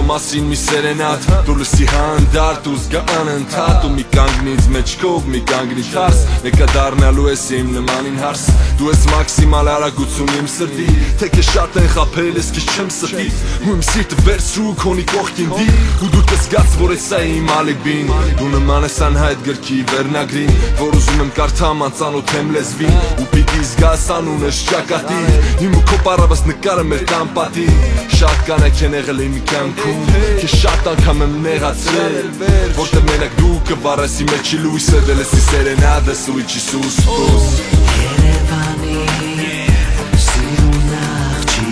քո մասին մի սերենադ Դու լսի հանդարտ ու զգա անընդհատ Ու մի կանգնից մեջքով, մի կանգնից հարս Մեկը դառնալու ես իմ նմանին հարս Դու ես մաքսիմալ արագություն իմ սրտի Թե քեզ շատ են խաբել, ես քեզ չեմ ստի Ու իմ սիրտը վերցրու քոնի կողքին դի Ու դու կզգաս, որ ես է իմ ալիբին Դու նման ես անհայտ գրքի վերնագրին Որ ուզում եմ կարդամ անծանոթ եմ լեզվին Ու պիտի զգաս անունս ճակատի Իմ ու քո պարավս նկարը մեր տան պատի Շատ կանայք են եղել իմ կյանքում Քեզ շատ անգամ եմ նեղացրել Որտեղ մենակ դու կվառես իմ մեջի լույսը Դե լսի սերենադս ու իջի սուսպուս Երևանի սիրուն աղջի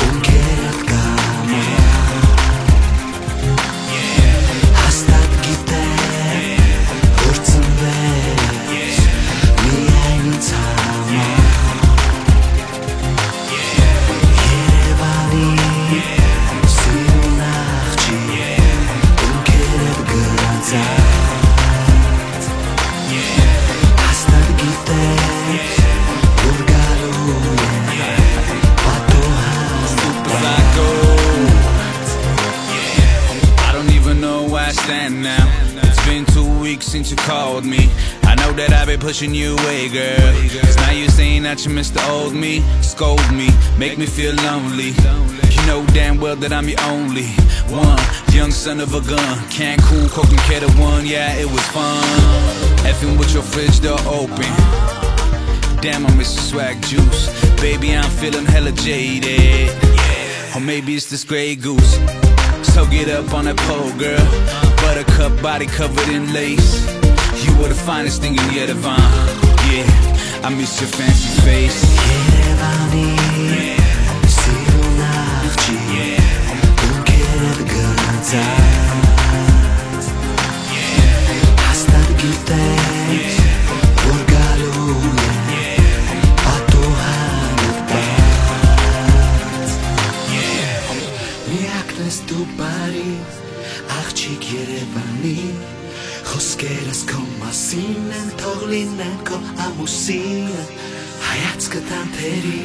Ունքերդ կամա Հաստատ գիտեմ որ ծնվես Միայն ինձ համար Երևանի սիրուն աղջի Ունքերդ գծած Stand now. It's been 2 weeks since you called me. I know that I've been pushing you away, girl. Cause now you're saying that you miss the old me. Scold me, make me feel lonely. You know damn well that I'm your only one. Young son of a gun. Cancun, Coke and Ketel One. Yeah, it was fun. Effing with your fridge door open. Damn, I miss the swag juice. Baby, I'm feeling hella jaded. Or maybe it's this Grey Goose. So get up on that pole, girl. Buttercup body covered in lace. You were the finest thing in Yerevan. Yeah, I miss your fancy face. Երևանի սիրուն աղջի Ունքերդ գծած Հաստատ գիտես որ գալու է Պատուհանդ բաց Միակն ես դու բարի Աղջիկ Երևանի Խոսքերս քո մասին են թող լինեն քո ամուսինը Հայացքը տանթերի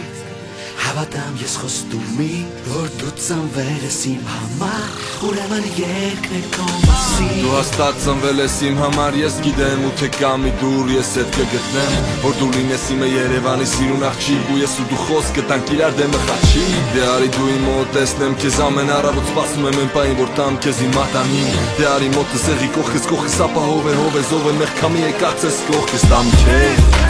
Հավատամ ես խոստումի Որ դու ծնվել ես իմ համար Ուրեմն երկն է քո մասին Դու հաստատ ծնվել ես իմ համար Ես գիտեմ ու թե կա մի դուր ես էդ կգտնեմ Որ դու լինես իմը Երևանի սիրուն աղջիկ Ու ես ու դու խոսք գտանք իրար դեմը խաչի Դե արի դու իմ մոտ տեսնեմ քեզ ամեն առավոտ սպասում եմ պային որ տամ քեզ իմ մատանին Դե արի մոտը սեղի կողքս ապահով է հով է զով է մեղքամի եկած ես կողքս տամ քեզ